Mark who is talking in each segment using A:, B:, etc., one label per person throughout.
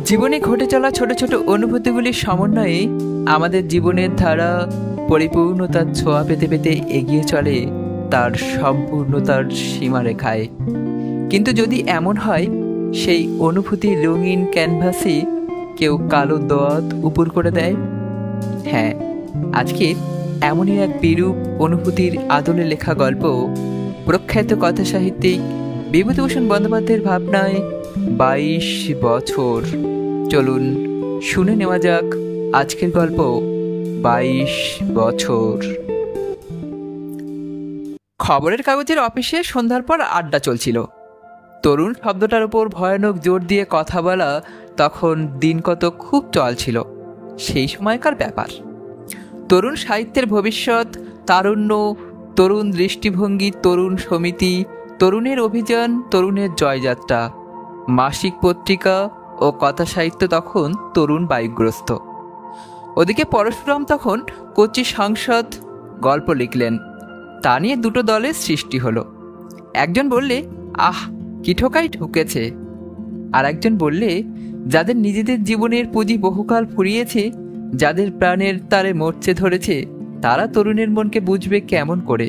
A: জীবনে ঘটে চলা ছোট ছোট অনুভূতিগুলির সমন্বয়ে আমাদের জীবনের ধারা পরিপূর্ণতার ছোঁয়া পেতে পেতে এগিয়ে চলে তার সম্পূর্ণতার সীমারেখায়। কিন্তু যদি এমন হয় সেই অনুভূতির রঙিন ক্যানভাসে কেউ কালো দোয়াত উপর করে দেয়, হ্যাঁ, আজকে এমনই এক বিরূপ অনুভূতির আদলে লেখা গল্প প্রখ্যাত কথা সাহিত্যিক বিভূতিভূষণ বন্দ্যোপাধ্যায়ের ভাবনায় 22 বছর। চলুন শুনে নেওয়া যাক আজকের গল্প 22 বছর। খবরের কাগজের অফিসে সন্ধ্যার পর আড্ডা চলছিল। তরুণ শব্দটার উপর ভয়ানক জোর দিয়ে কথা বলা তখন দিন কত খুব চলছিল। সেই সময়কার ব্যাপার। তরুণ সাহিত্যের ভবিষ্যৎ, তারুণ্য, তরুণ দৃষ্টিভঙ্গি, তরুণ সমিতি, তরুণের অভিযান, তরুণের জয়যাত্রা, মাসিক পত্রিকা ও কথা সাহিত্য তখন তরুণ বায়ুগ্রস্ত। ওদিকে পরশুরাম তখন কোচি সাংসদ গল্প লিখলেন। তা নিয়ে দুটো দলের সৃষ্টি হলো। একজন বললে, আহ কি ঠোকাই ঠুকেছে। আর একজন বললে, যাদের নিজেদের জীবনের পুঁজি বহুকাল ফুরিয়েছে, যাদের প্রাণের তারে মরচে ধরেছে, তারা তরুণের মনকে বুঝবে কেমন করে।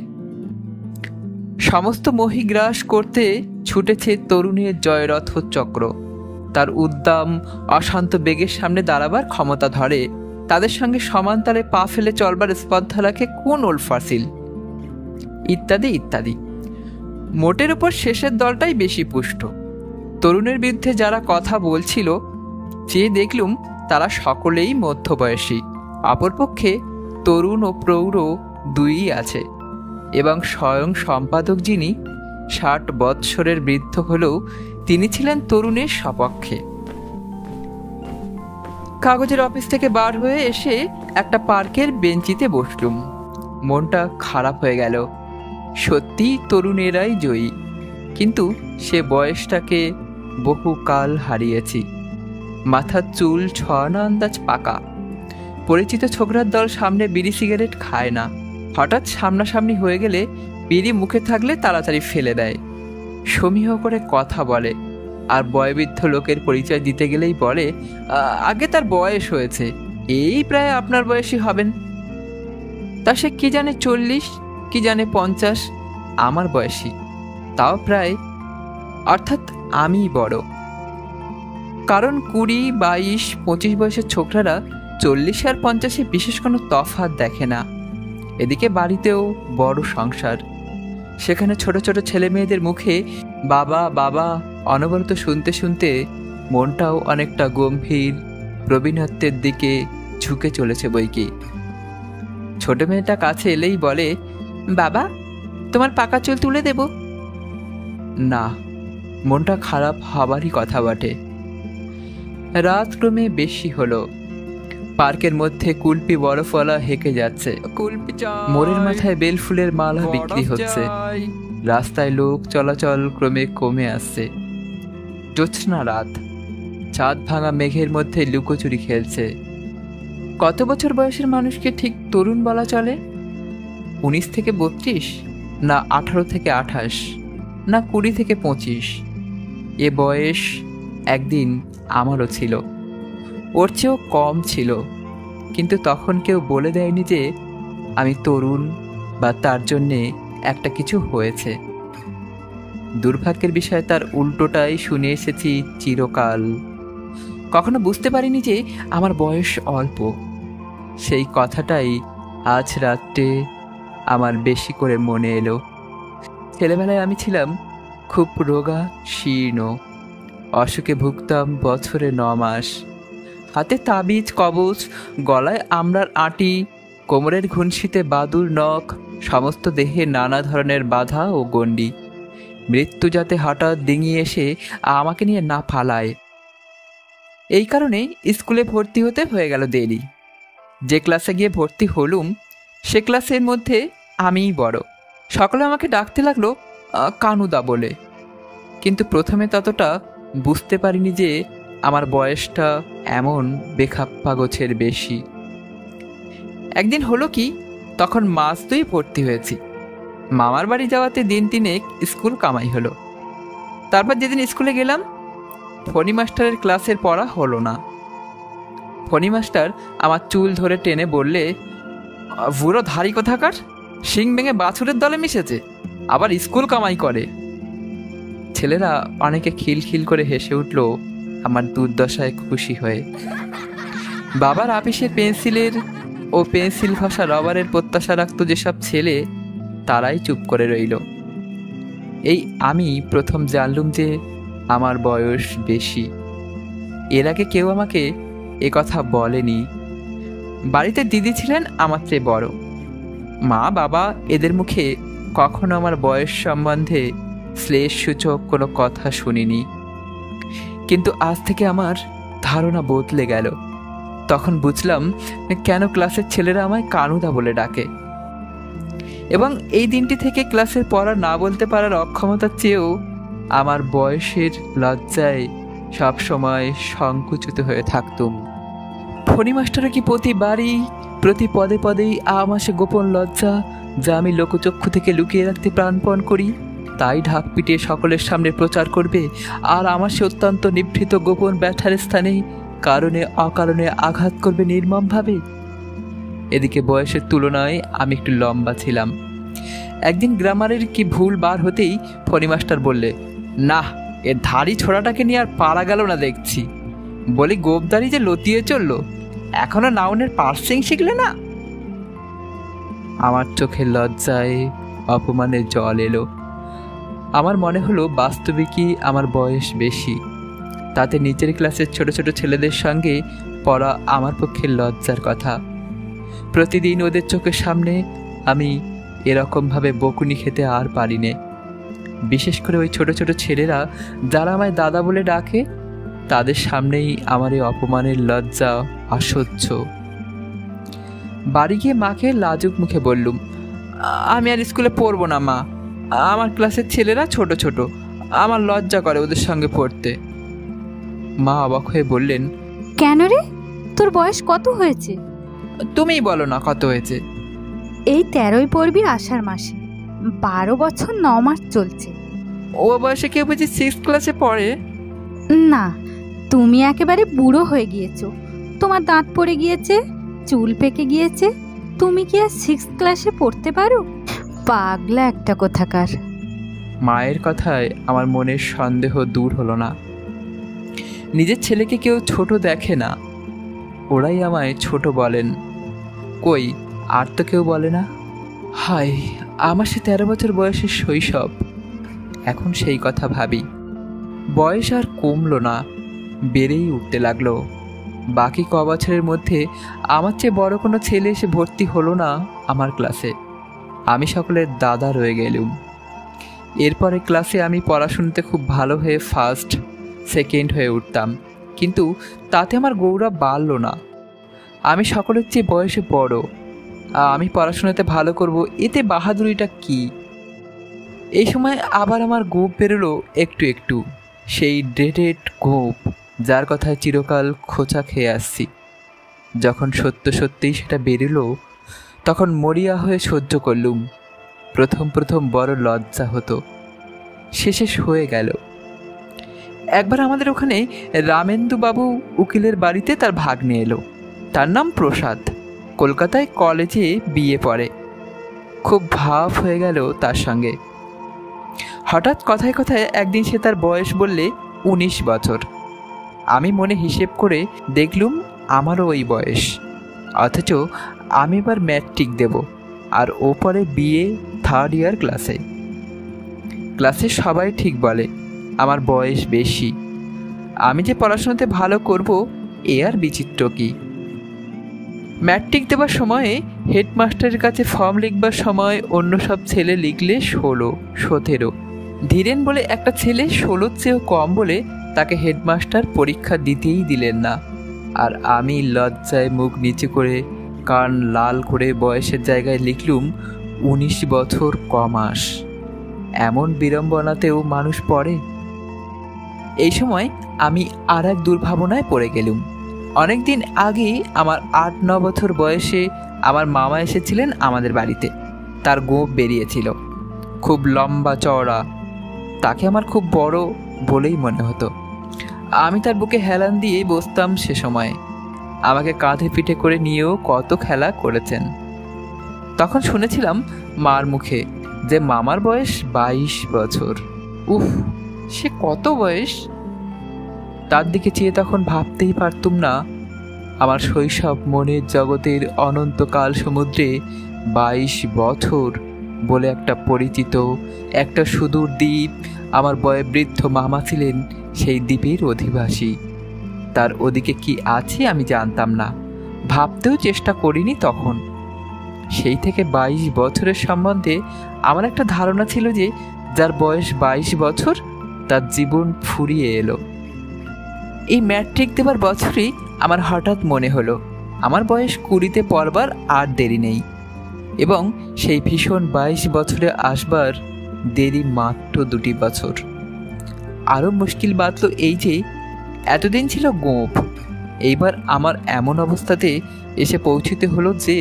A: সমস্ত মোহি গ্রাস করতে ছুটেছে তরুণের জয়রথ চক্র। তার উদ্দাম অশান্ত বেগের সামনে দাঁড়াবার ক্ষমতা ধরে, তাদের সঙ্গে সমান তালে পা ফেলে চলবার স্পর্ধা রাখে কোন ওল্ড ফাসিল, ইত্যাদি ইত্যাদি। মোটের উপর শেষের দলটাই বেশি পুষ্ট। তরুণের বিরুদ্ধে যারা কথা বলছিল, চেয়ে দেখলুম তারা সকলেই মধ্যবয়সী। অপরপক্ষে তরুণ ও প্রৌঢ় দুইই আছে, এবং স্বয়ং সম্পাদক যিনি 60 বৎসরের বৃদ্ধ হলেও তিনি ছিলেন তরুণের সপক্ষে। কাগজের অফিস থেকে বার হয়ে এসে একটা পার্কের বেঞ্চিতে বসলুম। মনটা খারাপ হয়ে গেল। সত্যি তরুণেরাই জয়ী, কিন্তু সে বয়সটাকে বহুকাল হারিয়েছি। মাথার চুল ছড়ানো আন্দাজ পাকা। পরিচিত ছোকরার দল সামনে বিড়ি সিগারেট খায় না। হঠাৎ সামনাসামনি হয়ে গেলে বিড়ি মুখে থাকলে তাড়াতাড়ি ফেলে দেয়। সমীহ করে কথা বলে, আর বয়বৃদ্ধ লোকের পরিচয় দিতে গেলেই বলে, আগে তার বয়স হয়েছে, এই প্রায় আপনার বয়সী হবেন। তা সে কি জানে 40, কি জানে 50, আমার বয়সী, তাও প্রায়, অর্থাৎ আমি বড়। কারণ 20, 22, 25 বয়সের ছোকরারা 40 আর 50 বিশেষ কোনো তফাৎ দেখে না। এদিকে বাড়িতেও বড় সংসার, সেখানে ছোট ছোট ছেলে মেয়েদের মুখে বাবা বাবা অনবরত শুনতে শুনতে মনটাও অনেকটা গম্ভীর প্রবীণত্বের দিকে ঝুঁকে চলেছে বইকি। ছোট মেয়েটা কাছে এলেই বলে, বাবা তোমার পাকা চুল তুলে দেব না। মনটা খারাপ হবারই কথা বটে। রাত ক্রমে বেশি হলো। পার্কের মধ্যে কুলপি বরফওয়ালা হেঁকে যাচ্ছে। মোড়ের মাথায় বেলফুলের মালা বিক্রি হচ্ছে। রাস্তায় লোক চলাচল ক্রমে কমে আসছে। জ্যোৎস্না রাত, চাঁদ ভাঙা মেঘের মধ্যে লুকোচুরি খেলছে। কত বছর বয়সের মানুষকে ঠিক তরুণ বলা চলে? 19 থেকে 32, না 18 থেকে 28, না 20 থেকে 25? এ বয়স একদিন আমারও ছিল, ওর চেয়েও কম ছিল। কিন্তু তখন কেউ বলে দেয়নি যে আমি তরুণ বা তার জন্যে একটা কিছু হয়েছে। দুর্ভাগ্যের বিষয় তার উল্টোটাই শুনে এসেছি চিরকাল। কখনো বুঝতে পারিনি যে আমার বয়স অল্প। সেই কথাটাই আজ রাত্রে আমার বেশি করে মনে এলো। ছেলেবেলায় আমি ছিলাম খুব রোগা শীর্ণ, অসুখে ভুগতাম বছরে 9 মাস। হাতে তাবিজ কবচ, গলায় আমড়ার আঁটি, কোমরের ঘুনশিতে বাদুর নখ, সমস্ত দেহে নানা ধরনের বাধা ও গণ্ডি। মৃত্যু যাতে হঠাৎ ডিঙিয়ে এসে আমাকে নিয়ে না ফালায়, এই কারণে স্কুলে ভর্তি হতে হয়ে গেল দেরি। যে ক্লাসে গিয়ে ভর্তি হলুম সে ক্লাসের মধ্যে আমিই বড়। সকলে আমাকে ডাকতে লাগলো কানুদা বলে। কিন্তু প্রথমে ততটা বুঝতে পারিনি যে আমার বয়সটা এমন বেখাপ্পা গোছের বেশি। একদিন হলো কি, তখন মাস 2 ভর্তি হয়েছি। মামার বাড়ি যাওয়াতে দিন 3 স্কুল কামাই হলো। তারপর যেদিন স্কুলে গেলাম ফণি মাস্টারের ক্লাসের পড়া হলো না। ফণি মাস্টার আমার চুল ধরে টেনে বললে, বুড়ো ধারি কোথাকার, শিং ভেঙে বাছুরের দলে মিশেছে, আবার স্কুল কামাই করে। ছেলেরা অনেকে খিলখিল করে হেসে উঠল আমার দুর্দশায় খুশি হয়ে। বাবার আপিসে পেন্সিলের ও পেন্সিল ঘষা রবারের প্রত্যাশা রাখত যেসব ছেলে, তারাই চুপ করে রইল। এই আমি প্রথম জানলুম যে আমার বয়স বেশি। এর আগে কেউ আমাকে এ কথা বলেনি। বাড়িতে দিদি ছিলেন আমার চেয়ে বড়। মা বাবা এদের মুখে কখনো আমার বয়স সম্বন্ধে শ্লেষসূচক কোনো কথা শুনিনি। কিন্তু আজ থেকে আমার ধারণা বদলে গেল। তখন বুঝলাম কেন ক্লাসের ছেলেরা আমায় কানুদা বলে ডাকে। এবং এই দিনটি থেকে ক্লাসের পড়া না বলতে পারার অক্ষমতার চেয়েও আমার বয়সের লজ্জায় সবসময় সংকুচিত হয়ে থাকতুম। ফণি মাস্টারের কি প্রতিবারই প্রতি পদে পদেই আমার সে গোপন লজ্জা, যা আমি লোকচক্ষু থেকে লুকিয়ে রাখতে প্রাণপণ করি, তাই ঢাক পিটিয়ে সকলের সামনে প্রচার করবে, আর আমার সে অত্যন্ত নিভৃত গোপন ব্যথার স্থানে কারণে অকারণে আঘাত করবে নির্মমভাবে। এদিকে বয়সের তুলনায় আমি একটু লম্বা ছিলাম। একদিন গ্রামারের কি ভুল বার হতেই ফণি মাস্টার বললে, না, এর ধাড়ি ছোড়াটাকে নিয়ে আর পারা গেল না দেখছি। বলি, গোপদারি যে লতিয়ে চলল, এখনো নাউনের পার্সিং শিখলে না? আমার চোখের লজ্জায় অপমানের জল এলো। আমার মনে হলো বাস্তবিকই আমার বয়স বেশি। তাতে নিচের ক্লাসের ছোট ছোট ছেলেদের সঙ্গে পড়া আমার পক্ষে লজ্জার কথা। প্রতিদিন ওদের চোখের সামনে আমি এরকমভাবে বকুনি খেতে আর পারি নে। বিশেষ করে ওই ছোট ছোট ছেলেরা যারা আমায় দাদা বলে ডাকে, তাদের সামনেই আমার এই অপমানের লজ্জা অসহ্য। বাড়ি গিয়ে মাকে লাজুক মুখে বললুম, আমি আর স্কুলে পড়বো না মা, আমার ক্লাসের ছেলেরা ছোট ছোট, আমার লজ্জা করে ওদের সঙ্গে পড়তে। মা অবাক হয়ে বললেন,
B: কেন রে, তোর বয়স কত হয়েছে?
A: তুমিই বলো না কত হয়েছে।
B: এই 13ই পড়বি আষাঢ় মাসে, 12 বছর 9 মাস চলছে।
A: ও বয়সে কেউ বুঝি 6 ক্লাসে পড়ে?
B: না, তুমি একেবারে বুড়ো হয়ে গিয়েছো। তোমার দাঁত পড়ে গিয়েছে, চুল পেকে গিয়েছে, তুমি কি আর 6 ক্লাসে পড়তে পারো? পাগলা একটা কোথাকার।
A: মায়ের কথায় আমার মনের সন্দেহ দূর হলো না। নিজের ছেলেকে কেউ ছোট দেখে না, ওরাই আমায় ছোট বলেন। কই, আর তো কেউ বলে না। হায়, আমার সে 13 বছর বয়সের শৈশব, এখন সেই কথা ভাবি। বয়স আর কমলো না, বেড়েই উঠতে লাগলো। বাকি ক বছরের মধ্যে আমার চেয়ে বড় কোনো ছেলে এসে ভর্তি হলো না আমার ক্লাসে। আমি সকলের দাদা রয়ে গেলুম। এরপরে ক্লাসে আমি পড়াশুনোতে খুব ভালো হয়ে ফার্স্ট সেকেন্ড হয়ে উঠতাম, কিন্তু তাতে আমার গৌরব বাড়ল না। আমি সকলের চেয়ে বয়সে বড়, আমি পড়াশোনাতে ভালো করব, এতে বাহাদুরিটা কি? এই সময় আবার আমার গোপ বেরোলো একটু একটু, সেই ড্রেডেড গোপ, যার কথায় চিরকাল খোঁচা খেয়ে আসছি। যখন সত্য সত্যিই সেটা বেরোলো, তখন মরিয়া হয়ে সহ্য করলুম। প্রথম প্রথম বড় লজ্জা হতো, শেষ হয়ে গেল। একবার আমাদের ওখানে রামেন্দু বাবু উকিলের বাড়িতে তার ভাগ্নে এলো। তার নাম প্রসাদ, কলকাতায় কলেজে বিয়ে পড়ে। খুব ভাব হয়ে গেল তার সঙ্গে। হঠাৎ কথায় কথায় একদিন সে তার বয়স বললে 19 বছর। আমি মনে হিসেব করে দেখলুম আমারও ওই বয়স, অথচ আমি এবার ম্যাট্রিক দেব, আর ও পরে বিএ 3rd ইয়ার ক্লাসে। ক্লাসে সবাই ঠিক বলে আমার বয়স বেশি। আমি যে পড়াশোনাতে ভালো করব, এ আর বিচিত্র কি? ম্যাট্রিক দেবার সময়ে হেডমাস্টারের কাছে ফর্ম লিখবার সময় অন্য সব ছেলে লিখলে 16, 17। ধীরেন বলে একটা ছেলে 16-র চেয়েও কম বলে তাকে হেডমাস্টার পরীক্ষা দিতেই দিলেন না। আর আমি লজ্জায় মুখ নিচু করে কান লাল করে বয়সের জায়গায় লিখলুম 19 বছর কমাস। এমন বিড়ম্বনাতেও মানুষ পড়ে। এই সময় আমি আর এক দুর্ভাবনায় পড়ে গেলুম। অনেকদিন আগে আমার 8-9 বছর বয়সে আমার মামা এসেছিলেন আমাদের বাড়িতে। তার গোঁফ বেরিয়েছিল, খুব লম্বা চওড়া। তাকে আমার খুব বড় বলেই মনে হতো। আমি তার বুকে হেলান দিয়ে বসতাম সে সময়। আমাকে কাঁধে পিঠে করে নিয়েও কত খেলা করেছেন। তখন শুনেছিলাম মার মুখে যে মামার বয়স 22 বছর। উফ, সে কত বয়স! তার দিকে চেয়ে তখন ভাবতেই পারতুম না আমার শৈশব মনের জগতের অনন্তকাল সমুদ্রে 22 বছর বলে একটা পরিচিত একটা সুদূর দ্বীপ। আমার বয়োবৃদ্ধ মামা ছিলেন সেই দ্বীপের অধিবাসী। তার ওদিকে কি আছে আমি জানতাম না, ভাবতেও চেষ্টা করিনি তখন। সেই থেকে 22 বছরের সম্বন্ধে আমার একটা ধারণা ছিল যে যার বয়স 22 বছর তার জীবন ফুরিয়ে এলো। এই ম্যাট্রিক দেবার বছরই আমার হঠাৎ মনে হলো আমার বয়স 20-তে পড়বার আর দেরি নেই, এবং সেই ভীষণ 22 বছরে আসবার দেরি মাত্র 2 বছর। আরও মুশকিল বাতল এই যে এতদিন ছিল গোঁপ, এইবার আমার এমন অবস্থাতে এসে পৌঁছতে হলো যে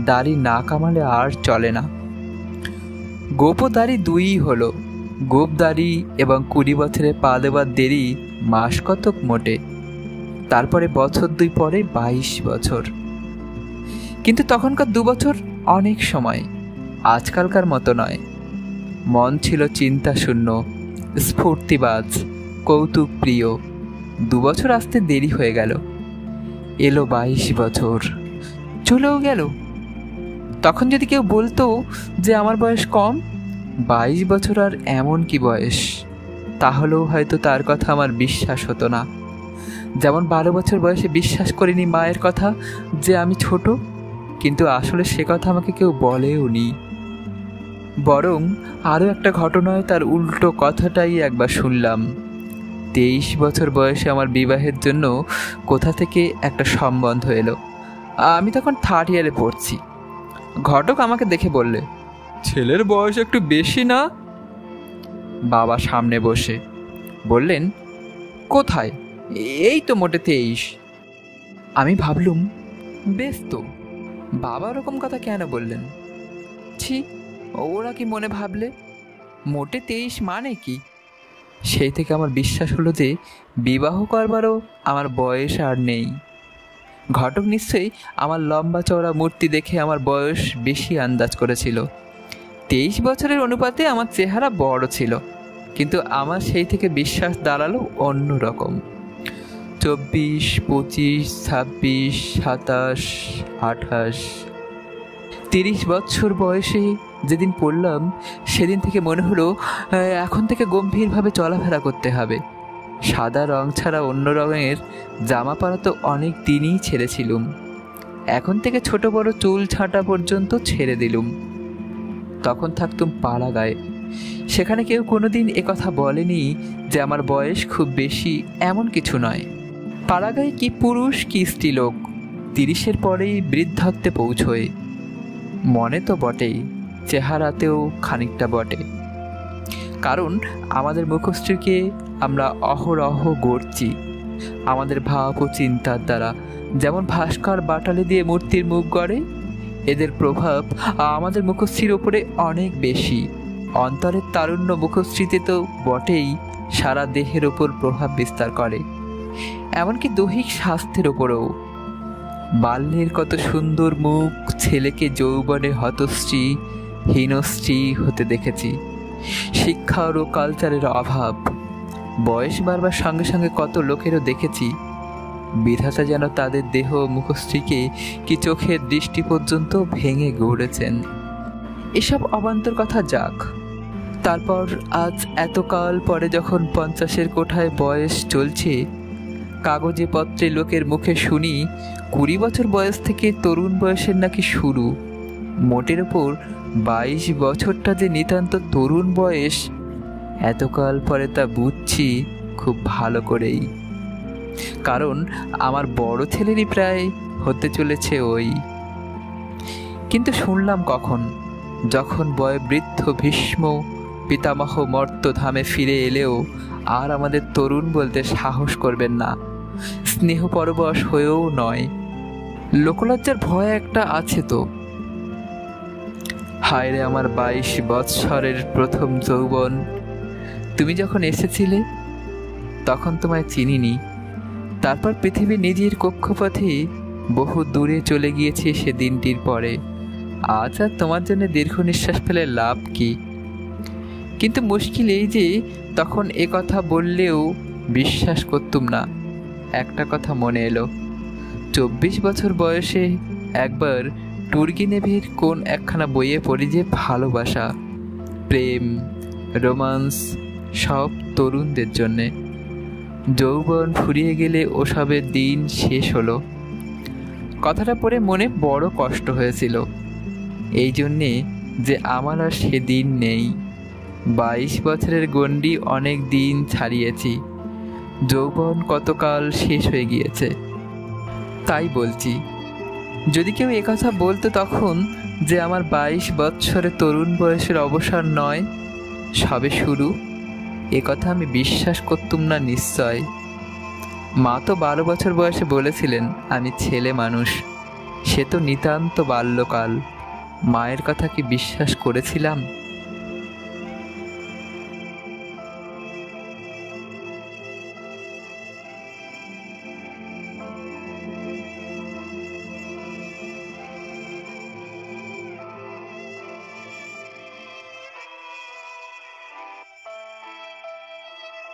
A: দাড়ি না কামালে আর চলে না। গোপ ও দাড়ি দুইই হলো। গোপ দাড়ি এবং 20 বছরে পা দেবার দেরি মাস কতক মোটে, তারপরে বছর 2 পরে 22 বছর। কিন্তু তখনকার 2 বছর অনেক সময়, আজকালকার মতো নয়। মন ছিল চিন্তাশূন্য, স্ফূর্তিবাজ, কৌতুক প্রিয়। 2 বছর আসতে দেরি হয়ে গেল। এলো 22 বছর, চলেও গেল। তখন যদি কেউ বলতো যে আমার বয়স কম, 22 বছর আর এমন কি বয়স, তাহলেও হয়তো তার কথা আমার বিশ্বাস হতো না। যেমন 12 বছর বয়সে বিশ্বাস করিনি মায়ের কথা যে আমি ছোট, কিন্তু আসলে সে কথা আমাকে কেউ বলেও নি। বরং আরও একটা ঘটনায় তার উল্টো কথাটাই একবার শুনলাম। 23 বছর বয়সে আমার বিবাহের জন্য কোথা থেকে একটা সম্বন্ধ এলো। আমি তখন 3rd ইয়ারে পড়ছি। ঘটক আমাকে দেখে বললে, ছেলের বয়স একটু বেশি না? বাবা সামনে বসে বললেন, কোথায়? এই তো মোটে 23। আমি ভাবলুম, বেশ তো, বাবা ওরকম কথা কেন বললেন? ছি, ওরা কি মনে ভাবলে? মোটে 23 মানে কি? সেই থেকে আমার বিশ্বাস হলো যে বিবাহ করবারও আমার বয়স আর নেই। ঘটক নিশ্চয়ই আমার লম্বা চওড়া মূর্তি দেখে আমার বয়স বেশি আন্দাজ করেছিল। 23 বছরের অনুপাতে আমার চেহারা বড় ছিল, কিন্তু আমার সেই থেকে বিশ্বাস দাঁড়ালো অন্য রকম। 24, 25, 26, 27, 28, 30 বছর বয়সে যেদিন পড়লাম সেদিন থেকে মনে হলো এখন থেকে গম্ভীরভাবে চলাফেরা করতে হবে। সাদা রং ছাড়া অন্য রঙের জামা পরা তো অনেক দিনই ছেড়েছিলুম। এখন থেকে ছোট বড় চুল ছাঁটা পর্যন্ত ছেড়ে দিলুম। তখন থাকতুম পাড়াগাঁয়ে। সেখানে কেউ কোনোদিন একথা বলেনি যে আমার বয়স খুব বেশি, এমন কিছু নয়। পাড়াগাঁয়ে কি পুরুষ কি স্ত্রীলোক 30-এর পরেই বৃদ্ধত্বে পৌঁছয়। মনে তো বটেই, চেহারাতেও খানিকটা বটে। কারণ আমাদের মুখশ্রীকে আমরা অহরহ গড়ছি আমাদের ভাব ও চিন্তার দ্বারা। যেমন ভাস্কর বাটালি দিয়ে মূর্তির মুখ গড়ে, এদের প্রভাব আমাদের মুখশ্রীর ওপরে অনেক বেশি। অন্তরের তারুণ্য মুখশ্রীতে তো বটেই, সারা দেহের ওপর প্রভাব বিস্তার করে, এমনকি দৈহিক স্বাস্থ্যের ওপরেও। বাল্যের কত সুন্দর মুখ ছেলেকে যৌবনে হতশ্রী হীনশ্রী হতে দেখেছি। শিক্ষার ও কালচারের অভাব। বয়স বাড়বার সঙ্গে সঙ্গে কত লোকেরও দেখেছি বিধাতা যেন তাদের দেহ মুখশ্রীকে কি চোখের দৃষ্টি পর্যন্ত ভেঙে গড়েছেন। এসব অবান্তর কথা যাক। তারপর আজ এতকাল পরে যখন 50-এর কোঠায় বয়স চলছে, কাগজে পত্রে লোকের মুখে শুনি 20 বছর বয়স থেকে তরুণ বয়সের নাকি শুরু। মোটের ওপর 22 বছরটা যে নিতান্ত তরুণ বয়স, এতকাল পরে তা বুঝছি খুব ভালো করেই। কারণ আমার বড় ছেলেরই প্রায় হতে চলেছে ওই। কিন্তু শুনলাম কখন, যখন বয়োবৃদ্ধ ভীষ্ম পিতামহ মর্ত্যধামে ফিরে এলেও আর আমাদের তরুণ বলতে সাহস করবেন না, স্নেহ পরবশ হয়েও নয়। লোকলজ্জার ভয় একটা আছে তো। হায় রে আমার 22 বৎসরের প্রথম যৌবন, তুমি যখন এসেছিলে তখন তোমায় চিনিনি। তারপর পৃথিবী নিজের কক্ষপথে বহু দূরে চলে গিয়েছে সে দিনটির পরে। আজ আর তোমার জন্য দীর্ঘ নিঃশ্বাস ফেলে লাভ কি? কিন্তু মুশকিল এই যে তখন এ কথা বললেও বিশ্বাস করতুম না। একটা কথা মনে এলো, 24 বছর বয়সে একবার টুর্গেনেভের কোন একখানা বইয়ে পড়ি যে ভালোবাসা, প্রেম, রোমান্স সব তরুণদের জন্যে। যৌবন ফুরিয়ে গেলে ওসবের দিন শেষ হলো। কথাটা পড়ে মনে বড় কষ্ট হয়েছিল, এই জন্যে যে আমার আর সে দিন নেই। 22 বছরের গণ্ডি অনেক দিন ছাড়িয়েছি, যৌবন কতকাল শেষ হয়ে গিয়েছে। তাই বলছি, যদি কেউ একথা বলতো তখন যে আমার 22 বছরের তরুণ বয়সের অবসর নয়, সবে শুরু, একথা আমি বিশ্বাস করতুম না নিশ্চয়। মা তো 12 বছর বয়সে বলেছিলেন আমি ছেলে মানুষ, সে তো নিতান্ত বাল্যকাল। মায়ের কথা কি বিশ্বাস করেছিলাম?